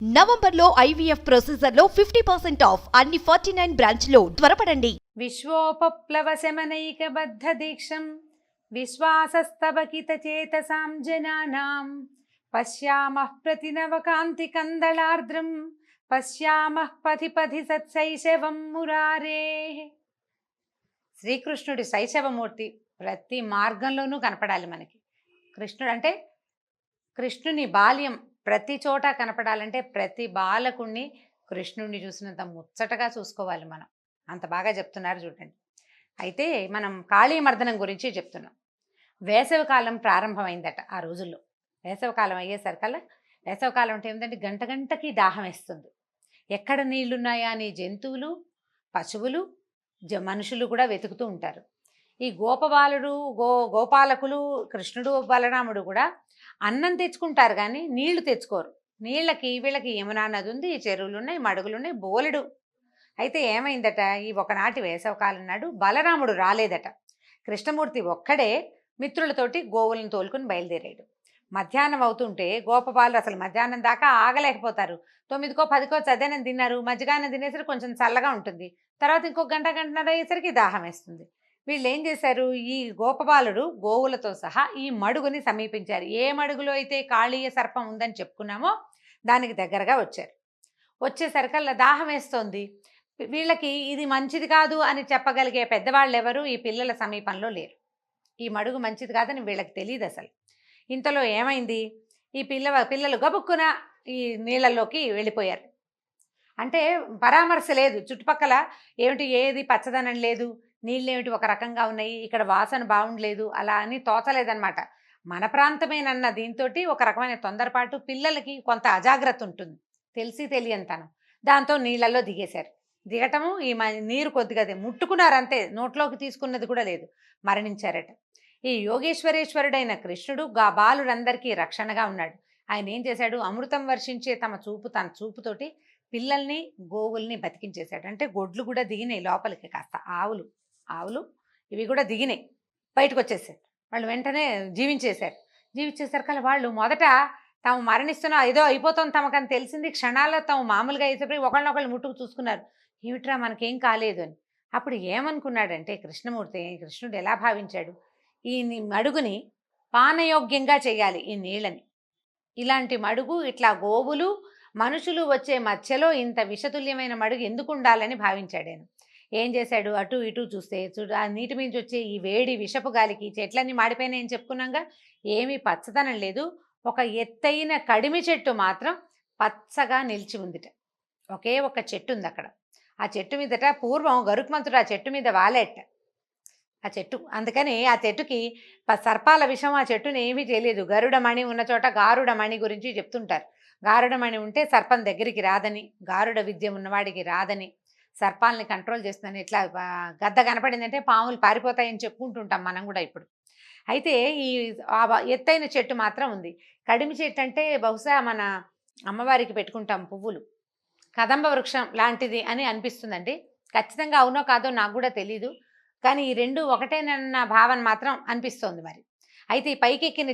నవంబర్లో IVF ప్రొసీజర్లో 50% of అన్ని 49 బ్రాంచ్లో త్వరపడండి. విశ్వోపప్లవ శమనైకబద్ధ దీక్షం విశ్వాసస్తవకిత చేతసాం జనానాం పశ్యామః ప్రతినవకాంతి కందళార్ద్రం పశ్యామః పథి పథి సత్శైశవం మురారేః. శ్రీకృష్ణుడి శైశవమూర్తి ప్రతి మార్గంలోనూ కనపడాలి మనకి. కృష్ణుడు అంటే కృష్ణుని బాల్యం ప్రతి చోట కనపడాలంటే ప్రతి బాలకుణ్ణి కృష్ణుడిని చూసినంత ముచ్చటగా చూసుకోవాలి మనం. అంత బాగా చెప్తున్నారు చూడండి. అయితే మనం కాళీమర్దనం గురించి చెప్తున్నాం. వేసవికాలం ప్రారంభమైందట ఆ రోజుల్లో. వేసవికాలం అయ్యేసరికల్లా, వేసవికాలం అంటే ఏమిటంటే గంట గంటకి దాహం వేస్తుంది. ఎక్కడ నీళ్లున్నాయా అని జంతువులు, పశువులు, మనుషులు కూడా వెతుకుతూ ఉంటారు. ఈ గోపబాలుడు గోపాలకులు కృష్ణుడు బలరాముడు కూడా అన్నం తెచ్చుకుంటారు కానీ నీళ్లు తెచ్చుకోరు. నీళ్ళకి వీళ్ళకి యమునా నది ఉంది, చెరువులు ఉన్నాయి, మడుగులు ఉన్నాయి, బోలెడు. అయితే ఏమైందట, ఈ ఒకనాటి వేసవకాలం నాడు బలరాముడు రాలేదట. కృష్ణమూర్తి ఒక్కడే మిత్రులతోటి గోవులను తోలుకుని బయలుదేరాడు. మధ్యాహ్నం అవుతుంటే గోపబాలు అసలు మధ్యాహ్నం దాకా ఆగలేకపోతారు. 9కో 10కో చద్దనం తిన్నారు, మజ్జిగానం తినేసరికి కొంచెం చల్లగా ఉంటుంది. తర్వాత ఇంకో గంటన్నర అయ్యేసరికి దాహం వేస్తుంది. వీళ్ళు ఏం చేశారు, ఈ గోపబాలుడు గోవులతో సహా ఈ మడుగుని సమీపించారు. ఏ మడుగులో అయితే కాళీయ సర్పం ఉందని చెప్పుకున్నామో దానికి దగ్గరగా వచ్చారు. వచ్చేసరికల్లా దాహం వేస్తోంది. వీళ్ళకి ఇది మంచిది కాదు అని చెప్పగలిగే పెద్దవాళ్ళు ఎవరు ఈ పిల్లల సమీపంలో లేరు. ఈ మడుగు మంచిది కాదని వీళ్ళకి తెలియదు అసలు. ఇంతలో ఏమైంది, ఈ పిల్లలు గబుక్కున ఈ నీళ్ళల్లోకి వెళ్ళిపోయారు. అంటే పరామర్శ లేదు, చుట్టుపక్కల ఏమిటి ఏది పచ్చదనం లేదు, నీళ్ళేమిటి ఒక రకంగా ఉన్నాయి, ఇక్కడ వాసన బాగుండలేదు, అలా అని తోచలేదన్నమాట. మన ప్రాంతమేనన్న దీంతో ఒక రకమైన తొందరపాటు, పిల్లలకి కొంత అజాగ్రత్త ఉంటుంది, తెలిసి తెలియనితనం. దాంతో నీళ్ళల్లో దిగేశారు. దిగటము ఈ నీరు కొద్దిగా ముట్టుకున్నారంతే, నోట్లోకి తీసుకున్నది కూడా లేదు, మరణించారట. ఈ యోగేశ్వరేశ్వరుడైన కృష్ణుడు బాలురందరికీ రక్షణగా ఉన్నాడు. ఆయన ఏం చేశాడు, అమృతం వర్షించే తన చూపుతోటి పిల్లల్ని గోవుల్ని బతికించేశాడు. అంటే గొడ్లు కూడా దిగినాయి లోపలికి, కాస్త ఆవులు ఇవి కూడా దిగినాయి, బయటకు వచ్చేసారు. వాళ్ళు వెంటనే జీవించేసరికి వాళ్ళు మొదట తాము మరణిస్తున్నా ఏదో అయిపోతాం తమకని తెలిసింది. క్షణాల్లో తాము మామూలుగా అయిపోయి ఒకళ్ళనొకళ్ళు ముట్టుకు చూసుకున్నారు, ఏమిట్రా మనకేం కాలేదు అని. అప్పుడు ఏమనుకున్నాడంటే కృష్ణుడు ఎలా భావించాడు, ఈ మడుగుని పానయోగ్యంగా చేయాలి, ఈ నీళ్ళని. ఇలాంటి మడుగు, ఇట్లా గోవులు మనుషులు వచ్చే మధ్యలో ఇంత విషతుల్యమైన మడుగు ఎందుకు ఉండాలని భావించాడు ఆయన. ఏం చేశాడు, అటు ఇటు చూస్తే ఆ నీటి మీద వచ్చే ఈ వేడి విషపు గాలికి చెట్లన్నీ మాడిపోయినాయని చెప్పుకున్నాగా, ఏమీ పచ్చదనం లేదు. ఒక ఎత్తైన కడిమి చెట్టు మాత్రం పచ్చగా నిలిచి ఉందిట. ఒకే ఒక చెట్టు ఉంది అక్కడ. ఆ చెట్టు మీదట పూర్వం గరుత్మంతుడు ఆ చెట్టు మీద వాలేట. ఆ చెట్టు అందుకని ఆ చెట్టుకి సర్పాల విషం ఆ చెట్టుని ఏమీ చేయలేదు. గరుడమణి ఉన్న చోట గారుడమణి గురించి చెప్తుంటారు. గారుడమణి ఉంటే సర్పం దగ్గరికి రాదని, గారుడ విద్య ఉన్నవాడికి రాదని, సర్పాలని కంట్రోల్ చేస్తుందని. ఇట్లా గద్ద కనపడిందంటే పాములు పారిపోతాయని చెప్పుకుంటుంటాం మనం కూడా ఇప్పుడు. అయితే ఈ ఎత్తైన చెట్టు మాత్రం ఉంది. కడిమి చెట్టు అంటే బహుశా మన అమ్మవారికి పెట్టుకుంటాం పువ్వులు, కదంబ వృక్షం లాంటిది అని అనిపిస్తుందండి. ఖచ్చితంగా అవునో కాదో నాకు కూడా తెలీదు, కానీ ఈ రెండు ఒకటేనన్న భావన మాత్రం అనిపిస్తోంది మరి. అయితే ఈ పైకి ఎక్కిన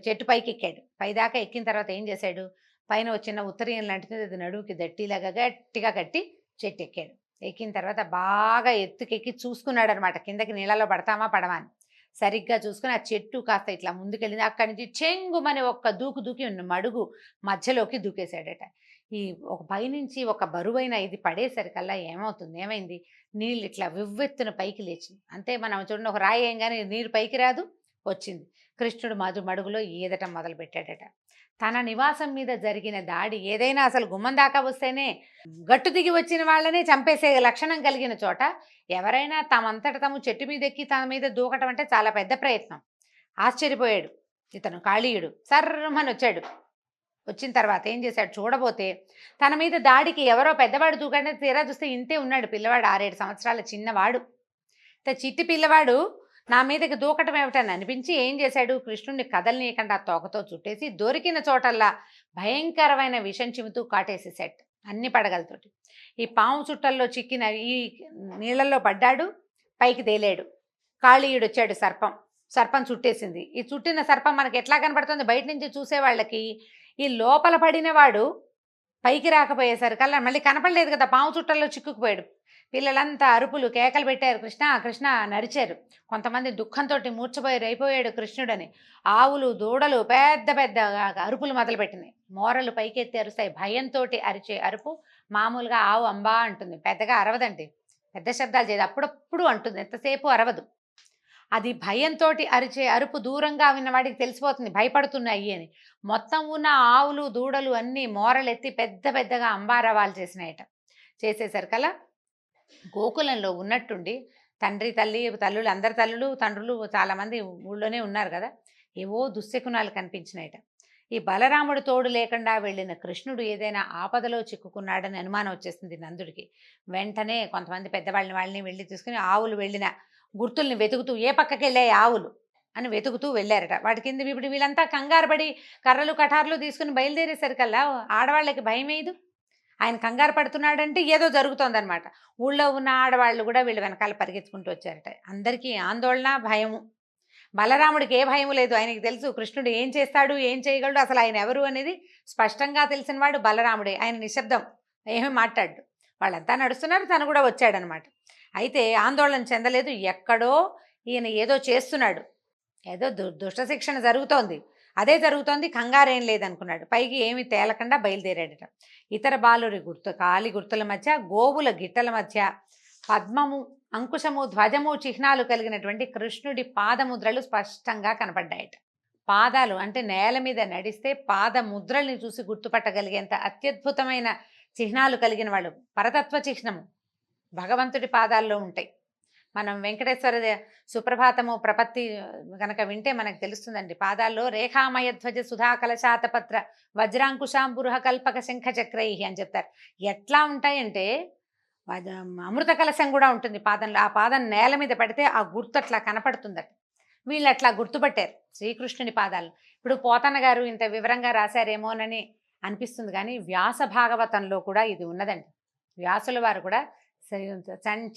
చెట్టు పైకి ఎక్కాడు. పైదాకా ఎక్కిన తర్వాత ఏం చేశాడు, పైన వచ్చిన ఉత్తరీయం లాంటిది అది నడువుకి దట్టిలాగా గట్టిగా కట్టి చెట్టు ఎక్కాడు. ఎక్కిన తర్వాత బాగా ఎత్తుకెక్కి చూసుకున్నాడు అనమాట, కిందకి నీళ్ళలో పడతామా పడమా అని. సరిగ్గా చూసుకుని ఆ చెట్టు కాస్త ఇట్లా ముందుకెళ్ళింది. అక్కడి నుంచి చెంగుమని ఒక్క దూకి మడుగు మధ్యలోకి దూకేశాడట. ఈ ఒక పైనుంచి ఒక బరువైన ఇది పడేసరికల్లా ఏమైంది, నీళ్ళు ఇట్లా వివ్వెత్తున పైకి లేచింది. అంతే, మనం చూడండి ఒక రాయి ఏంగానే నీరు పైకి రాదు, వచ్చింది. కృష్ణుడు మడుగులో ఈదటం మొదలుపెట్టాడట. తన నివాసం మీద జరిగిన దాడి ఏదైనా అసలు గుమ్మం దాకా వస్తేనే గట్టు దిగి వచ్చిన వాళ్ళనే చంపేసే లక్షణం కలిగిన చోట ఎవరైనా తమంతట తాము చెట్టు మీద ఎక్కి తన మీద దూకటం అంటే చాలా పెద్ద ప్రయత్నం. ఆశ్చర్యపోయాడు ఇతను కాళీయుడు. సర్రమని వచ్చాడు. వచ్చిన తర్వాత ఏం చేశాడు, చూడబోతే తన మీద దాడికి ఎవరో పెద్దవాడు దూకంటే తీరా చూస్తే ఇంతే ఉన్నాడు పిల్లవాడు, 6-7 సంవత్సరాల చిన్నవాడు. చిట్టి పిల్లవాడు నా మీదకి దూకటం ఏమిటని అనిపించి ఏం చేశాడు, కృష్ణుడిని కదలనీయకుండా తోకతో చుట్టేసి దొరికిన చోటల్లా భయంకరమైన విషం చిముతూ కాటేసేసాడు అన్ని పడగలతోటి. ఈ పాము చుట్టల్లో చిక్కిన ఈ నీళ్ళల్లో పడ్డాడు, పైకి తేలాడు. కాళీయుడు వచ్చాడు, సర్పం చుట్టేసింది. ఈ చుట్టిన సర్పం మనకి ఎట్లా కనపడుతుంది, బయట నుంచి చూసే వాళ్ళకి ఈ లోపల పడినవాడు పైకి రాకపోయేసరికల్లా మళ్ళీ కనపడలేదు కదా, పాము చుట్టల్లో చిక్కుకుపోయాడు. పిల్లలంతా అరుపులు కేకలు పెట్టారు, కృష్ణ కృష్ణ అని అరిచారు. కొంతమంది దుఃఖంతో మూర్ఛపోయారు, అయిపోయాడు కృష్ణుడని. ఆవులు దూడలు పెద్ద పెద్ద అరుపులు మొదలుపెట్టినాయి. మోరలు పైకెత్తి అరుస్తాయి. భయంతో అరిచే అరుపు మామూలుగా ఆవు అంబా అంటుంది, పెద్దగా అరవదండి, పెద్ద శబ్దాలు చేయదు, అప్పుడప్పుడు అంటుంది, ఎంతసేపు అరవదు. అది భయంతో అరిచే అరుపు దూరంగా విన్నవాడికి తెలిసిపోతుంది భయపడుతున్నాయి అని. మొత్తం ఉన్న ఆవులు దూడలు అన్నీ మోరలెత్తి పెద్ద పెద్దగా అంబారవాలు చేసినాయట. చేసేసరికల్లా గోకులంలో ఉన్నట్టుండి తండ్రి తల్లులు అందరి తల్లులు తండ్రులు చాలామంది ఊళ్ళోనే ఉన్నారు కదా, ఏవో దుశ్శకునాలు కనిపించినాయట. ఈ బలరాముడు తోడు లేకుండా వెళ్ళిన కృష్ణుడు ఏదైనా ఆపదలో చిక్కుకున్నాడని అనుమానం వచ్చేసింది నందుడికి. వెంటనే కొంతమంది వాళ్ళని వెళ్ళి తీసుకుని ఆవులు వెళ్ళిన గుర్తుల్ని వెతుకుతూ, ఏ పక్కకి వెళ్ళాయి ఆవులు అని వెతుకుతూ వెళ్ళారట. వాటి కింద ఇప్పుడు వీళ్ళంతా కంగారు పడి కర్రలు కటార్లు తీసుకుని బయలుదేరేసరికల్లా ఆడవాళ్ళకి భయం వేయదు. ఆయన కంగారు పడుతున్నాడంటే ఏదో జరుగుతోందనమాట. ఊళ్ళో ఉన్న ఆడవాళ్ళు కూడా వీళ్ళు వెనకాల పరిగెత్తుకుంటూ వచ్చారట. అందరికీ ఆందోళన, భయము. బలరాముడికి ఏ భయం లేదు, ఆయనకి తెలుసు కృష్ణుడు ఏం చేస్తాడు, ఏం చేయగలడు, అసలు ఆయన ఎవరు అనేది స్పష్టంగా తెలిసినవాడు బలరాముడే. ఆయన నిశ్శబ్దం, ఏమీ మాట్లాడు. వాళ్ళంతా నడుస్తున్నారు, తను కూడా వచ్చాడనమాట. అయితే ఆందోళన చెందలేదు. ఎక్కడో ఈయన ఏదో చేస్తున్నాడు, ఏదో దుష్ట శిక్షణ జరుగుతోంది, అదే జరుగుతోంది, కంగారేం లేదనుకున్నాడు. పైకి ఏమి తేలకుండా బయలుదేరాడట. ఇతర బాలురి కాలి గుర్తుల మధ్య, గోవుల గిట్టల మధ్య పద్మము, అంకుశము, ధ్వజము చిహ్నాలు కలిగినటువంటి కృష్ణుడి పాదముద్రలు స్పష్టంగా కనపడ్డాయట. పాదాలు అంటే నేల మీద నడిస్తే పాదముద్రల్ని చూసి గుర్తుపట్టగలిగేంత అత్యద్భుతమైన చిహ్నాలు కలిగిన వాళ్ళు. పరతత్వ చిహ్నము భగవంతుడి పాదాల్లో ఉంటాయి. మనం వెంకటేశ్వర సుప్రభాతము ప్రపత్తి కనుక వింటే మనకు తెలుస్తుందండి. పాదాల్లో రేఖామయ ధ్వజ సుధా కలశాతపత్ర వజ్రాంకుశాంబురుహ కల్పక శంఖ చక్రై అని చెప్తారు. ఎట్లా ఉంటాయంటే అమృత కలశం కూడా ఉంటుంది పాదంలో. ఆ పాదం నేల మీద పడితే ఆ గుర్తు అట్లా కనపడుతుందట. వీళ్ళు అట్లా గుర్తుపట్టారు శ్రీకృష్ణుని పాదాలు. ఇప్పుడు పోతన్న గారు ఇంత వివరంగా రాశారేమోనని అనిపిస్తుంది, కానీ వ్యాస భాగవతంలో కూడా ఇది ఉన్నదండి. వ్యాసుల వారు కూడా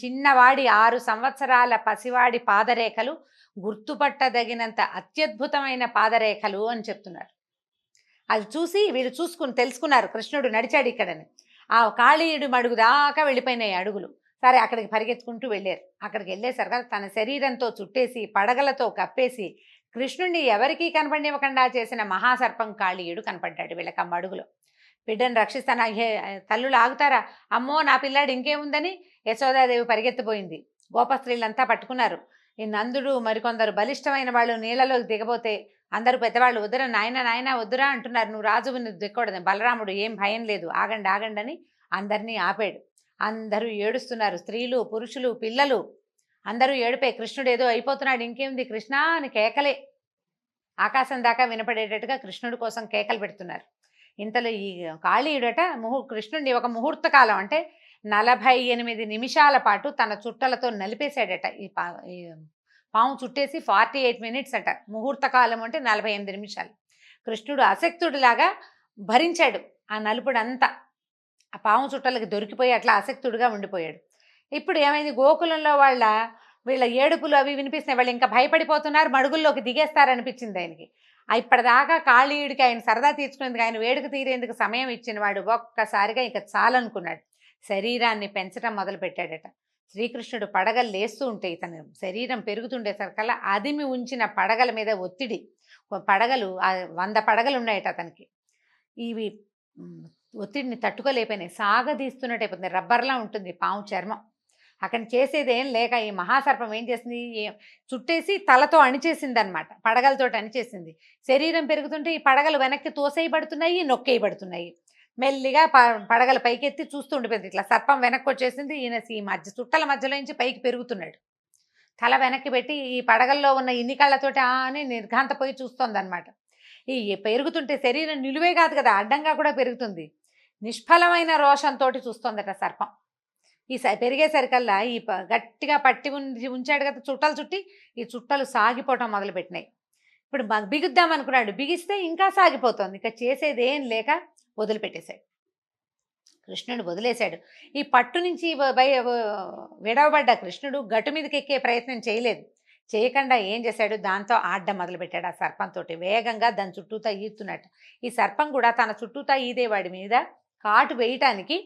చిన్నవాడి 6 సంవత్సరాల పసివాడి పాదరేఖలు గుర్తుపట్టదగినంత అత్యద్భుతమైన పాదరేఖలు అని చెప్తున్నారు. అది చూసి వీళ్ళు తెలుసుకున్నారు కృష్ణుడు నడిచాడు ఇక్కడని. ఆ కాళీయుడు మడుగు దాకా వెళ్ళిపోయినాయి అడుగులు. సరే అక్కడికి పరిగెత్తుకుంటూ వెళ్ళారు. అక్కడికి వెళ్ళేసరిగా తన శరీరంతో చుట్టేసి పడగలతో కప్పేసి కృష్ణుడిని ఎవరికీ కనపడివ్వకుండా చేసిన మహాసర్పం కాళీయుడు కనపడ్డాడు వీళ్ళకి ఆ మడుగులో. బిడ్డను రక్షిస్తాను, తల్లులు ఆగుతారా, అమ్మో నా పిల్లాడు ఇంకేముందని యశోదాదేవి పరిగెత్తిపోయింది. గోపస్త్రీలంతా పట్టుకున్నారు. ఈ నందుడు మరికొందరు బలిష్టమైన వాళ్ళు నీళ్ళలోకి దిగబోతే అందరూ పెద్దవాళ్ళు వద్దురా నాయన నాయన వద్దురా అంటున్నారు, నువ్వు రాజువు నువ్వు దిక్కకూడదు. బలరాముడు ఏం భయం లేదు, ఆగండి ఆగండి అని అందరినీ ఆపాడు. అందరూ ఏడుస్తున్నారు, స్త్రీలు పురుషులు పిల్లలు అందరూ ఏడిపోయి కృష్ణుడు ఏదో అయిపోతున్నాడు, ఇంకేముంది కృష్ణ అని కేకలే ఆకాశం దాకా వినపడేటట్టుగా కృష్ణుడి కోసం కేకలు పెడుతున్నారు. ఇంతలో ఈ కాళీయుడట కృష్ణుడిని ఒక ముహూర్త కాలం అంటే 48 నిమిషాల పాటు తన చుట్టలతో నలిపేశాడట. ఈ పాము చుట్టేసి 48 మినిట్స్ అట. ముహూర్త కాలం అంటే 48 నిమిషాలు. కృష్ణుడు అశక్తుడిలాగా భరించాడు ఆ నలుపుడంతా. ఆ పాము చుట్టలకి దొరికిపోయి అట్లా అశక్తుడిగా ఉండిపోయాడు. ఇప్పుడు ఏమైంది, గోకులంలో వీళ్ళ ఏడుపులు అవి వినిపిస్తున్నాయి. వాళ్ళు ఇంకా భయపడిపోతున్నారు, మడుగుల్లోకి దిగేస్తారనిపించింది ఆయనకి. ఇప్పటిదాకా కాళీయుడికి ఆయన సరదా తీర్చుకునేందుకు, ఆయన వేడుక తీరేందుకు సమయం ఇచ్చిన వాడు ఒక్కసారిగా ఇక చాలనుకున్నాడు. శరీరాన్ని పెంచడం మొదలుపెట్టాడట. శ్రీకృష్ణుడు పడగలు లేస్తూ ఉంటే ఇతను శరీరం పెరుగుతుండేసరికల్లా అదిమి ఉంచిన పడగల మీద ఒత్తిడి, పడగలు 100 పడగలు ఉన్నాయట అతనికి. ఇవి ఒత్తిడిని తట్టుకోలేకపోయినాయి, సాగదీస్తున్నట్టు అయిపోతుంది. రబ్బర్లా ఉంటుంది పాము చర్మం. అక్కడ చేసేది ఏం లేక ఈ మహాసర్పం ఏం చేసింది, చుట్టేసి తలతో అణిచేసింది అనమాట, పడగలతో అణిచేసింది. శరీరం పెరుగుతుంటే ఈ పడగలు వెనక్కి తోసేయబడుతున్నాయి, నొక్కేయబడుతున్నాయి. మెల్లిగా పడగలు పైకెత్తి చూస్తూ ఉండిపోయింది. ఇట్లా సర్పం వెనక్కి వచ్చేసింది. ఈయన ఈ చుట్టల మధ్యలో నుంచి పైకి పెరుగుతున్నాడు. తల వెనక్కి పెట్టి ఈ పడగల్లో ఉన్న ఇన్ని కళ్ళతోటి అని నిర్ఘాంతపోయి చూస్తోంది అనమాట. ఈ పెరుగుతుంటే శరీరం నిలువే కాదు కదా, అడ్డంగా కూడా పెరుగుతుంది. నిష్ఫలమైన రోషంతో చూస్తోందట సర్పం. ఈ పెరిగేసరికల్లా ఈ గట్టిగా పట్టి ఉంచాడు కదా చుట్టలు చుట్టి, ఈ చుట్టలు సాగిపోవటం మొదలుపెట్టినాయి. ఇప్పుడు బిగుద్దాం అనుకున్నాడు, బిగిస్తే ఇంకా సాగిపోతుంది. ఇక చేసేది ఏం లేక వదిలిపెట్టేశాడు. కృష్ణుడు వదిలేశాడు. ఈ పట్టు నుంచి విడవబడ్డ కృష్ణుడు గట్టు మీదకి ఎక్కే ప్రయత్నం చేయలేదు. చేయకుండా ఏం చేశాడు, దాంతో ఆడ్డం మొదలుపెట్టాడు. ఆ సర్పంతో వేగంగా దాని చుట్టూతా ఈదుతున్నట్టు. ఈ సర్పం కూడా తన చుట్టూతా ఈదే వాడి మీద కాటు వేయటానికి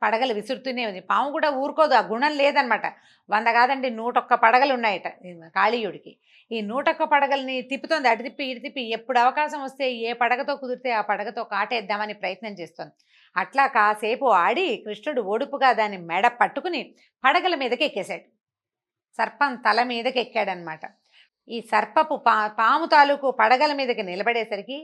పడగలు విసురుతూనే ఉంది. పాము కూడా ఊరుకోదు, ఆ గుణం లేదనమాట. 100 కాదండి 101 పడగలు ఉన్నాయట కాళీయుడికి. ఈ 101 పడగల్ని తిప్పుతోంది, అటు తిప్పి ఇటు తిప్పి. ఎప్పుడు అవకాశం వస్తే ఏ పడగతో కుదిరితే ఆ పడగతో కాటేద్దామని ప్రయత్నం చేస్తోంది. అట్లా కాసేపు ఆడి కృష్ణుడు ఒడుపుగా దాని మెడ పట్టుకుని పడగల మీదకి ఎక్కేశాడు. సర్పం తల మీదకి ఎక్కాడనమాట. ఈ సర్పపు పాము తాలూకు పడగల మీదకి నిలబడేసరికి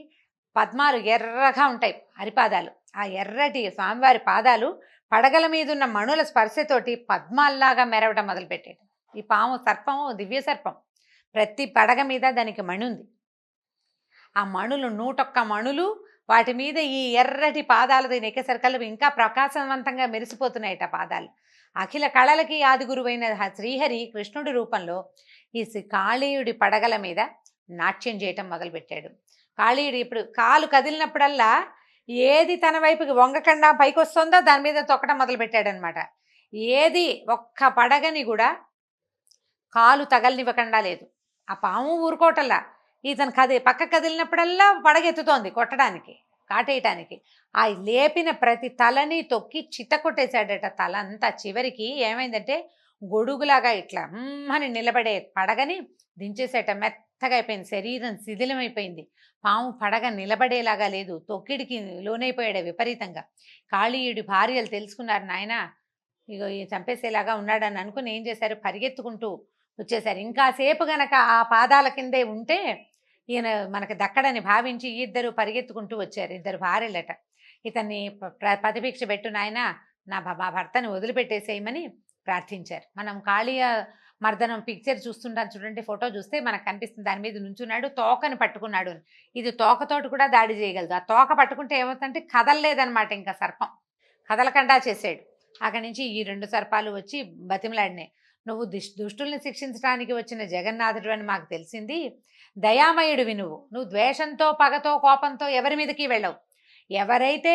పద్మాలు ఎర్రగా ఉంటాయి అరిపాదాలు. ఆ ఎర్రటి స్వామివారి పాదాలు పడగల మీద ఉన్న మణుల స్పర్శతోటి పద్మాల్లాగా మెరవడం మొదలుపెట్టాడు. ఈ పాము సర్పము దివ్య సర్పం. ప్రతి పడగ మీద దానికి మణి ఉంది. ఆ మణులు 101 మణులు, వాటి మీద ఈ ఎర్రటి పాదాలతో నెక్కేసరికల్లా ఇంకా ప్రకాశవంతంగా మెరిసిపోతున్నాయట పాదాలు. అఖిల కళలకి ఆది గురువైన శ్రీహరి కృష్ణుడి రూపంలో ఈ కాళీయుడి పడగల మీద నాట్యం చేయటం మొదలుపెట్టాడు. కాళీయుడు ఇప్పుడు కాలు కదిలినప్పుడల్లా ఏది తన వైపుకి వంగకుండా పైకి వస్తుందో దాని మీద తొక్కడం మొదలుపెట్టాడనమాట. ఏది ఒక్క పడగని కూడా కాలు తగలనివ్వకుండా లేదు. ఆ పాము ఊరుకోవటల్లా ఇతను పక్క కదిలినప్పుడల్లా పడగెత్తుతోంది కొట్టడానికి, కాటేయటానికి. ఆ లేపిన ప్రతి తలని తొక్కి చిత్త కొట్టేశాడట. తల అంతా చివరికి ఏమైందంటే గొడుగులాగా ఇట్లా అని నిలబడే పడగని దించేసేట. మెత్తగా అయిపోయింది, శరీరం శిథిలమైపోయింది. పాము పడగ నిలబడేలాగా లేదు, తొక్కిడికి లోనైపోయాడు విపరీతంగా. కాళీయుడి భార్యలు తెలుసుకున్నారు, నాయన ఇగో ఈ చంపేసేలాగా ఉన్నాడని అనుకుని ఏం చేశారు, పరిగెత్తుకుంటూ వచ్చేసారు. ఇంకాసేపు గనక ఆ పాదాల కిందే ఉంటే ఈయన మనకు దక్కడని భావించి ఇద్దరు పరిగెత్తుకుంటూ వచ్చారు. ఇద్దరు భార్యలట. ఇతన్ని ప్రతిభిక్ష పెట్టు నాయన, మా భర్తని వదిలిపెట్టేసేయమని ప్రార్థించారు. మనం కాళీయ మర్దనం పిక్చర్ చూస్తుంటాం చూడండి, ఫోటో చూస్తే మనకు కనిపిస్తుంది. దాని మీద నుంచున్నాడు, తోకని పట్టుకున్నాడు. ఇది తోకతోటి కూడా దాడి చేయగలదు. ఆ తోక పట్టుకుంటే ఏమవుతుందంటే కదలలేదనమాట, ఇంకా సర్పం కదలకుండా చేసాడు. అక్కడి నుంచి ఈ 2 సర్పాలు వచ్చి బతిమలాడినాయి. నువ్వు దుష్టుల్ని శిక్షించడానికి వచ్చిన జగన్నాథుడు అని మాకు తెలిసింది. దయామయుడివి నువ్వు ద్వేషంతో పగతో కోపంతో ఎవరి మీదకి వెళ్ళవు. ఎవరైతే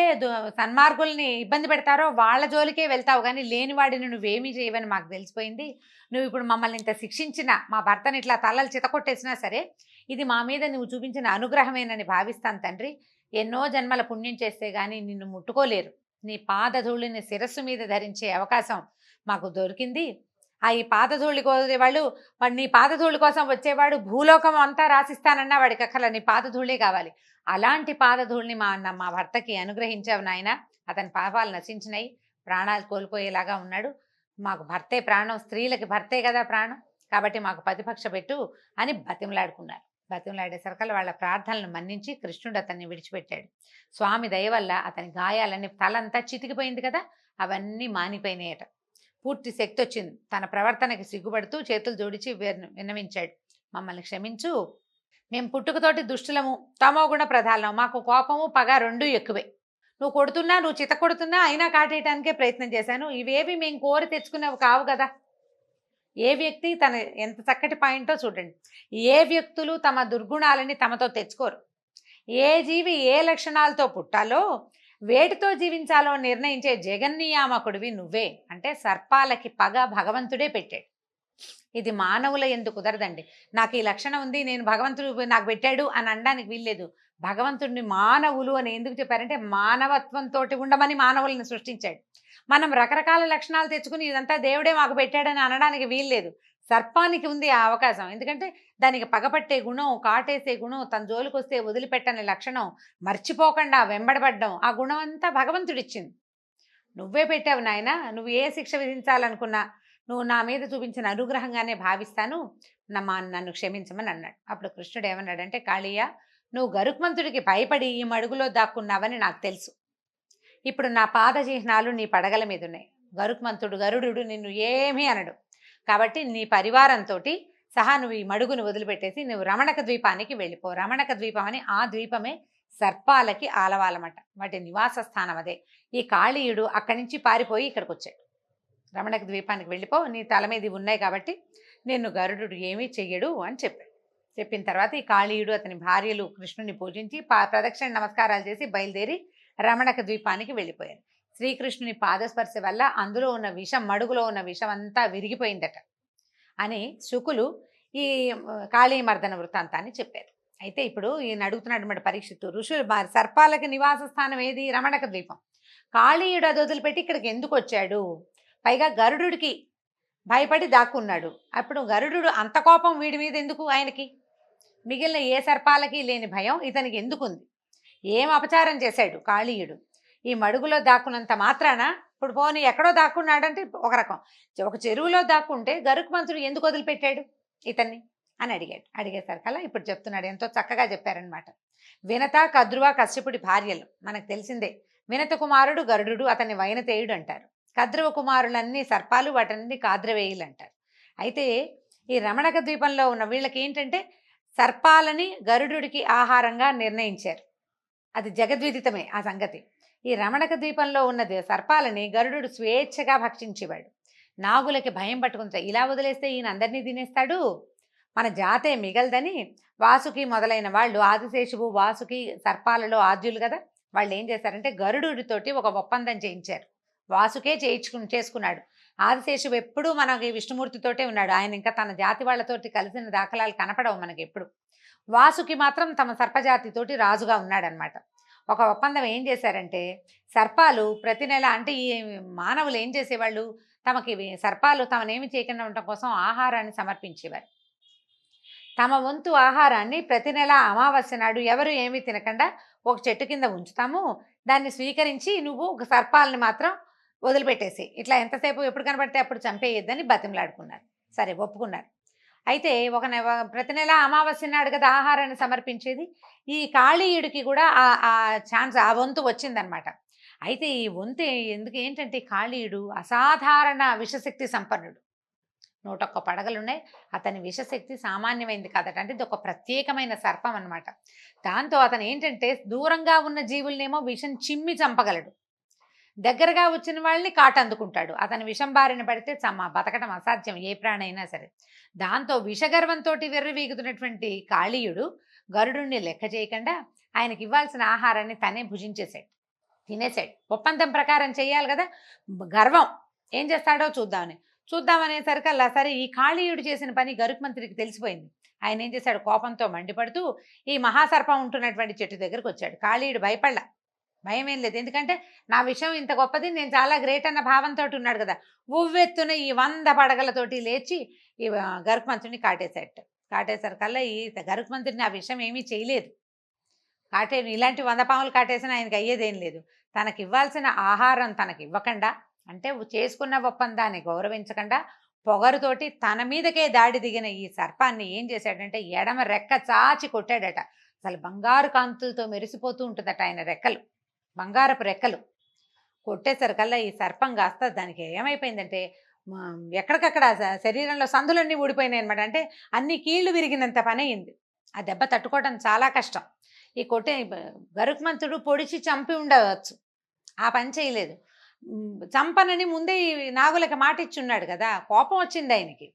సన్మార్గుల్ని ఇబ్బంది పెడతారో వాళ్ళ జోలికే వెళ్తావు, కానీ లేనివాడిని నువ్వేమీ చేయవని మాకు తెలిసిపోయింది. నువ్వు ఇప్పుడు మమ్మల్ని ఇంత శిక్షించినా, మా భర్తని ఇట్లా తలలు చితకొట్టేసినా సరే ఇది మా మీద నువ్వు చూపించిన అనుగ్రహమేనని భావిస్తాను తండ్రి. ఎన్నో జన్మల పుణ్యం చేస్తే కానీ నిన్ను ముట్టుకోలేరు. నీ పాదధూళిని శిరస్సు మీద ధరించే అవకాశం మాకు దొరికింది. ఈ పాదధూళి కోరేవాళ్ళు, నీ పాదధూళి కోసం వచ్చేవాడు భూలోకం అంతా రాసిస్తానన్నా వాడికి అక్కర్ల నీ పాదధూళే కావాలి. అలాంటి పాదధూళిని మా భర్తకి అనుగ్రహించావు నాయన. అతని పాపాలు నశించినాయి, ప్రాణాలు కోల్పోయేలాగా ఉన్నాడు. మాకు భర్తే ప్రాణం, స్త్రీలకి భర్తే కదా ప్రాణం, కాబట్టి మాకు ప్రతిపక్ష పెట్టు అని బతిమలాడుకున్నారు. బతిమలాడేసరికల్లా వాళ్ళ ప్రార్థనలను మన్నించి కృష్ణుడు అతన్ని విడిచిపెట్టాడు. స్వామి దయ వల్ల అతని గాయాలన్నీ, తలంతా చితికిపోయింది కదా, అవన్నీ మానిపోయినాయట. పూర్తి శక్తి వచ్చింది. తన ప్రవర్తనకి సిగ్గుపడుతూ చేతులు జోడించి విన్నవించాడు, మమ్మల్ని క్షమించు, మేము పుట్టుకతోటి దుష్టులము, తమోగుణ ప్రధానం, మాకు కోపము పగ 2 ఎక్కువే. నువ్వు కొడుతున్నా, నువ్వు చిత కొడుతున్నా అయినా కాటేయటానికే ప్రయత్నం చేశాను. ఇవేవి మేము కోరి తెచ్చుకునేవి కావు కదా. ఏ వ్యక్తి తన ఎంత చక్కటి పాయింటో చూడండి. ఏ వ్యక్తులు తమ దుర్గుణాలని తమతో తెచ్చుకోరు. ఏ జీవి ఏ లక్షణాలతో పుట్టాలో వేటితో జీవించాలో నిర్ణయించే జగన్నియామకుడివి నువ్వే. అంటే సర్పాలకి పగ భగవంతుడే పెట్టాడు. ఇది మానవుల ఎందుకు కుదరదండి. నాకు ఈ లక్షణం ఉంది, నేను భగవంతుడు నాకు పెట్టాడు అని అనడానికి వీల్లేదు. భగవంతుడిని మానవులు అని ఎందుకు చెప్పారంటే మానవత్వంతో ఉండమని మానవులను సృష్టించాడు. మనం రకరకాల లక్షణాలు తెచ్చుకుని ఇదంతా దేవుడే మాకు పెట్టాడని అనడానికి వీల్లేదు. సర్పానికి ఉంది ఆ అవకాశం. ఎందుకంటే దానికి పగపట్టే గుణం, కాటేసే గుణం, తన జోలికి వస్తే వదిలిపెట్టని లక్షణం, మర్చిపోకుండా వెంబడబడ్డం, ఆ గుణం అంతా భగవంతుడిచ్చింది. నువ్వే పెట్టావు నాయన. నువ్వు ఏ శిక్ష విధించాలనుకున్నా నువ్వు నా మీద చూపించిన అనుగ్రహంగానే భావిస్తాను, నన్ను క్షమించమని అన్నాడు. అప్పుడు కృష్ణుడు ఏమన్నాడంటే, కాళీయ, నువ్వు గరుత్మంతుడికి భయపడి ఈ మడుగులో దాక్కున్నావని నాకు తెలుసు. ఇప్పుడు నా పాద చిహ్నాలు నీ పడగల మీద ఉన్నాయి. గరుడు నిన్ను ఏమీ అనడు. కాబట్టి నీ పరివారంతో సహా నువ్వు ఈ మడుగును వదిలిపెట్టేసి నువ్వు రమణక ద్వీపానికి వెళ్ళిపో. రమణక ద్వీపం అని ఆ ద్వీపమే సర్పాలకి ఆలవాలన్నమాట, వాటి నివాస స్థానం అదే. ఈ కాళీయుడు అక్కడి నుంచి పారిపోయి ఇక్కడికి వచ్చాడు. రమణక ద్వీపానికి వెళ్ళిపో, నీ తల మీద ఇవి ఉన్నాయి కాబట్టి నిన్ను గరుడు ఏమీ చెయ్యడు అని చెప్పాడు. చెప్పిన తర్వాత ఈ కాళీయుడు అతని భార్యలు కృష్ణుని పూజించి ప్రదక్షిణ నమస్కారాలు చేసి బయలుదేరి రమణక ద్వీపానికి వెళ్ళిపోయారు. శ్రీకృష్ణుని పాదస్పర్శ వల్ల అందులో ఉన్న విషం, మడుగులో ఉన్న విషం అంతా విరిగిపోయిందట అని శుకులు ఈ కాళీమర్దన వృత్తాంతాన్ని చెప్పారు. అయితే ఇప్పుడు ఈయన అడుగుతున్నాడు అన్నమాట పరీక్షిత్తు, ఋషులు సర్పాలకి నివాస స్థానం ఏది? రమణక ద్వీపం. కాళీయుడు అది వదిలిపెట్టి ఇక్కడికి ఎందుకు వచ్చాడు, పైగా గరుడుకి భయపడి దాక్కున్నాడు. అప్పుడు గరుడు అంత కోపం వీడి మీద ఎందుకు ఆయనకి? మిగిలిన ఏ సర్పాలకి లేని భయం ఇతనికి ఎందుకుంది? ఏం అపచారం చేశాడు కాళీయుడు? ఈ మడుగులో దాక్కున్నంత మాత్రాన, ఇప్పుడు పోనీ ఎక్కడో దాక్కున్నాడంటే ఒక రకం, ఒక చెరువులో దాక్కుంటే గరుత్మంతుడు ఎందుకు వదిలిపెట్టాడు ఇతన్ని అని అడిగేసరికల్లా ఇప్పుడు చెప్తున్నాడు. ఎంతో చక్కగా చెప్పారనమాట. వినత, కద్రువ, కశ్యపుడి భార్యలు మనకు తెలిసిందే. వినత కుమారుడు గరుడు, అతన్ని వైనతేయుడు అంటారు. కద్రువ కుమారులన్నీ సర్పాలు, వాటన్ని కాద్రవేయులు అంటారు. అయితే ఈ రమణక ద్వీపంలో ఉన్న వీళ్ళకి ఏంటంటే సర్పాలని గరుడుకి ఆహారంగా నిర్ణయించారు. అది జగద్విదితమే ఆ సంగతి. ఈ రమణక ద్వీపంలో ఉన్న సర్పాలని గరుడు స్వేచ్ఛగా భక్షించేవాడు. నాగులకి భయం పట్టుకుంటా, ఇలా వదిలేస్తే ఈయన అందరినీ తినేస్తాడు, మన జాతే మిగలదని వాసుకి మొదలైన వాళ్ళు, ఆదిశేషువు వాసుకి సర్పాలలో ఆద్యులు కదా, వాళ్ళు ఏం చేశారంటే గరుడుతోటి ఒక ఒప్పందం చేయించారు. వాసుకే చేసుకున్నాడు. ఆదిశేషువు ఎప్పుడూ మనకి విష్ణుమూర్తితోటే ఉన్నాడు. ఆయన ఇంకా తన జాతి వాళ్ళతోటి కలిసిన దాఖలాలు కనపడవు మనకి ఎప్పుడు. వాసుకి మాత్రం తమ సర్పజాతితోటి రాజుగా ఉన్నాడనమాట. ఒక ఒప్పందం ఏం చేశారంటే, సర్పాలు ప్రతి నెల, అంటే ఈ మానవులు ఏం చేసేవాళ్ళు, తమకి సర్పాలు తమనేమి చేయకుండా ఉండటం కోసం ఆహారాన్ని సమర్పించేవారు. తమ వంతు ఆహారాన్ని ప్రతి నెల అమావాస్య నాడు ఎవరు ఏమీ తినకుండా ఒక చెట్టు కింద ఉంచుతాము, దాన్ని స్వీకరించి నువ్వు ఒక సర్పాలని మాత్రం వదిలిపెట్టేసి, ఇట్లా ఎంతసేపు ఎప్పుడు కనబడితే అప్పుడు చంపేయొద్దని బతిమలాడుకున్నారు. సరే, ఒప్పుకున్నారు. అయితే ప్రతి నెల అమావాస్య నాడు కదా ఆహారాన్ని సమర్పించేది. ఈ కాళీయుడికి కూడా ఆ ఛాన్స్, ఆ వంతు వచ్చిందనమాట. అయితే ఈ వంతు ఏంటంటే కాళీయుడు అసాధారణ విషశక్తి సంపన్నుడు. 101 పడగలున్నాయి. అతని విషశక్తి సామాన్యమైంది కాదట. అంటే ఇది ఒక ప్రత్యేకమైన సర్పం అనమాట. దాంతో అతను ఏంటంటే దూరంగా ఉన్న జీవులనేమో విషం చిమ్మి చంపగలడు, దగ్గరగా వచ్చిన వాళ్ళని కాటందుకుంటాడు. అతని విషం బారిన పడితే బతకడం అసాధ్యం ఏ ప్రాణైనా సరే. దాంతో విషగర్వంతో వెర్రవీగుతున్నటువంటి కాళీయుడు గరుడుని లెక్క చేయకుండా ఆయనకి ఇవ్వాల్సిన ఆహారాన్ని తనే భుజించేశాడు, తినేశాడు. ఒప్పందం ప్రకారం చేయాలి కదా, గర్వం ఏం చేస్తాడో చూద్దామనేసరికల్లా సరే ఈ కాళీయుడు చేసిన పని గరుత్మంతుడికి తెలిసిపోయింది. ఆయన ఏం చేశాడు, కోపంతో మండిపడుతూ ఈ మహాసర్పం ఉంటున్నటువంటి చెట్టు దగ్గరకు వచ్చాడు. కాళీయుడు భయపడలా, భయం ఏం లేదు. ఎందుకంటే నా విషయం ఇంత గొప్పది, నేను చాలా గ్రేట్ అన్న భావంతో ఉన్నాడు కదా. ఉవ్వెత్తున ఈ 100 పడగలతోటి లేచి ఈ గరుత్మంతుడిని కాటేసరికల్లా ఈ గరుత్మంతుడిని ఆ విషయం ఏమీ చేయలేదు. ఇలాంటి 100 పాములు కాటేసినా ఆయనకి అయ్యేదేం లేదు. తనకి ఇవ్వాల్సిన ఆహారం తనకి ఇవ్వకుండా, అంటే చేసుకున్న ఒప్పందాన్ని గౌరవించకుండా పొగరుతోటి తన మీదకే దాడి దిగిన ఈ సర్పాన్ని ఏం చేశాడంటే ఎడమ రెక్క చాచి కొట్టాడట. అసలు బంగారు కాంతులతో మెరిసిపోతూ ఉంటుందట ఆయన రెక్కలు, బంగారపు రెక్కలు. కొట్టేసరికల్లా ఈ సర్పం కాస్త దానికి ఏమైపోయిందంటే ఎక్కడికక్కడ శరీరంలో సందులన్నీ ఊడిపోయినాయి అనమాట. అంటే అన్ని కీళ్లు విరిగినంత పని అయింది. ఆ దెబ్బ తట్టుకోవడం చాలా కష్టం. ఈ గరుత్మంతుడు పొడిచి చంపి ఉండవచ్చు, ఆ పని చేయలేదు. చంపనని ముందే ఈ నాగులకి మాట ఇచ్చున్నాడు కదా, కోపం వచ్చింది ఆయనకి.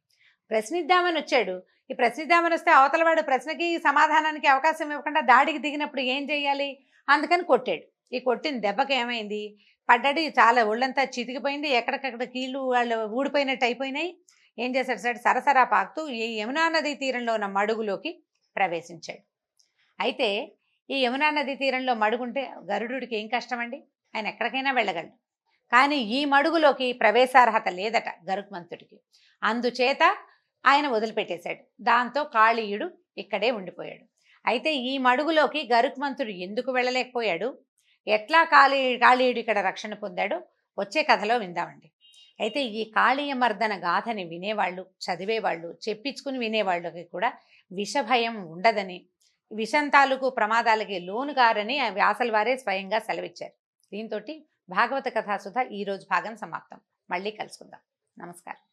ప్రశ్నిద్దామని వచ్చాడు. ఈ ప్రశ్నిద్దామని వస్తే అవతలవాడు ప్రశ్నకి సమాధానానికి అవకాశం ఇవ్వకుండా దాడికి దిగినప్పుడు ఏం చేయాలి, అందుకని కొట్టాడు. ఈ కొట్టిన దెబ్బకి ఏమైంది, పడ్డాడు, చాలా ఒళ్ళంతా చితికిపోయింది, ఎక్కడికక్కడ కీళ్ళు వాళ్ళు ఊడిపోయినట్టు అయిపోయినాయి. ఏం చేశాడు, సరసరా పాకుతూ ఈ యమునా నదీ తీరంలో ఉన్న మడుగులోకి ప్రవేశించాడు. అయితే ఈ యమునా నదీ తీరంలో మడుగుంటే గరుడుకి ఏం కష్టమండి, ఆయన ఎక్కడికైనా వెళ్ళగలడు. కానీ ఈ మడుగులోకి ప్రవేశార్హత లేదట గరుత్మంతుడికి. అందుచేత ఆయన వదిలిపెట్టేశాడు. దాంతో కాళీయుడు ఇక్కడే ఉండిపోయాడు. అయితే ఈ మడుగులోకి గరుత్మంతుడు ఎందుకు వెళ్ళలేకపోయాడు, ఎట్లా కాళీయుడు ఇక్కడ రక్షణ పొందాడు, వచ్చే కథలో విందామండి. అయితే ఈ కాళీయ మర్దన గాథని వినేవాళ్ళు, చదివేవాళ్ళు, చెప్పించుకుని వినేవాళ్ళకి కూడా విషభయం ఉండదని, విషం తాలూకు ప్రమాదాలకి లోనుగారని వ్యాసల వారే స్వయంగా సెలవిచ్చారు. దీంతో భాగవత కథాసుధ ఈరోజు భాగం సమాప్తం. మళ్ళీ కలుసుకుందాం. నమస్కారం.